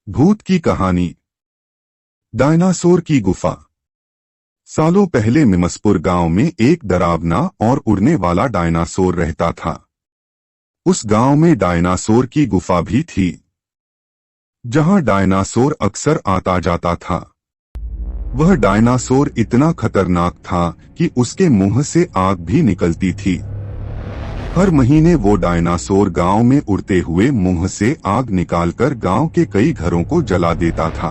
भूत की कहानी। डायनासोर की गुफा। सालों पहले मिमसपुर गांव में एक डरावना और उड़ने वाला डायनासोर रहता था। उस गांव में डायनासोर की गुफा भी थी, जहां डायनासोर अक्सर आता जाता था। वह डायनासोर इतना खतरनाक था कि उसके मुंह से आग भी निकलती थी। हर महीने वो डायनासोर गांव में उड़ते हुए मुंह से आग निकालकर गांव के कई घरों को जला देता था।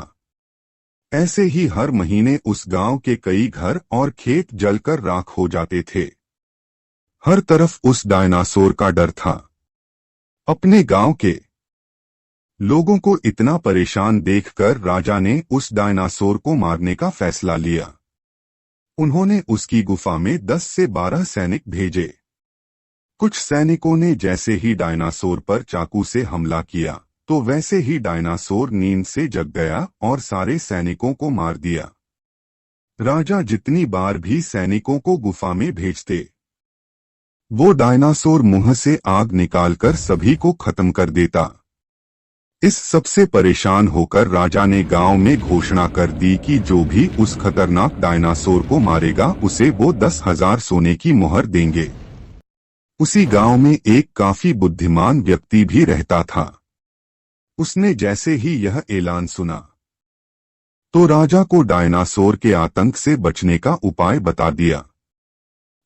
ऐसे ही हर महीने उस गांव के कई घर और खेत जलकर राख हो जाते थे। हर तरफ उस डायनासोर का डर था। अपने गांव के लोगों को इतना परेशान देखकर राजा ने उस डायनासोर को मारने का फैसला लिया। उन्होंने उसकी गुफा में 10 से 12 सैनिक भेजे। कुछ सैनिकों ने जैसे ही डायनासोर पर चाकू से हमला किया, तो वैसे ही डायनासोर नींद से जग गया और सारे सैनिकों को मार दिया। राजा जितनी बार भी सैनिकों को गुफा में भेजते, वो डायनासोर मुंह से आग निकालकर सभी को खत्म कर देता। इस सबसे परेशान होकर राजा ने गांव में घोषणा कर दी कि जो भी उस खतरनाक डायनासोर को मारेगा उसे वो 10,000 सोने की मोहर देंगे। उसी गांव में एक काफी बुद्धिमान व्यक्ति भी रहता था। उसने जैसे ही यह ऐलान सुना, तो राजा को डायनासोर के आतंक से बचने का उपाय बता दिया।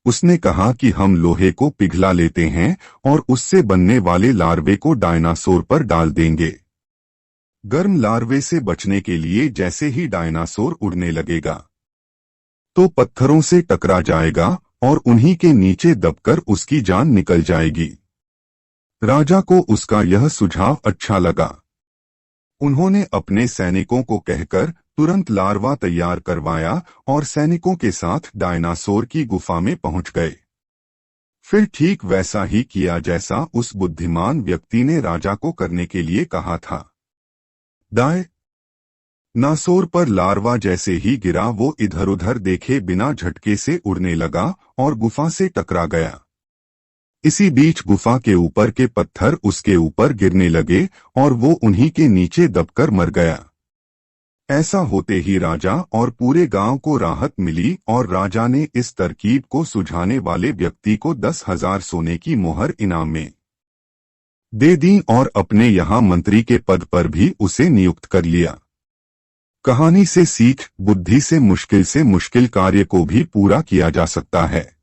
उसने कहा कि हम लोहे को पिघला लेते हैं और उससे बनने वाले लार्वे को डायनासोर पर डाल देंगे। गर्म लार्वे से बचने के लिए जैसे ही डायनासोर उड़ने लगेगा, तो पत्थरों से टकरा जाएगा और उन्हीं के नीचे दबकर उसकी जान निकल जाएगी। राजा को उसका यह सुझाव अच्छा लगा। उन्होंने अपने सैनिकों को कहकर तुरंत लार्वा तैयार करवाया और सैनिकों के साथ डायनासोर की गुफा में पहुंच गए। फिर ठीक वैसा ही किया जैसा उस बुद्धिमान व्यक्ति ने राजा को करने के लिए कहा था। डायनासोर पर लार्वा जैसे ही गिरा, वो इधर उधर देखे बिना झटके से उड़ने लगा और गुफा से टकरा गया। इसी बीच गुफा के ऊपर के पत्थर उसके ऊपर गिरने लगे और वो उन्हीं के नीचे दबकर मर गया। ऐसा होते ही राजा और पूरे गांव को राहत मिली और राजा ने इस तरकीब को सुझाने वाले व्यक्ति को 10,000 सोने की मोहर इनाम में दे दी और अपने यहाँ मंत्री के पद पर भी उसे नियुक्त कर लिया। कहानी से सीख, बुद्धि से मुश्किल कार्य को भी पूरा किया जा सकता है।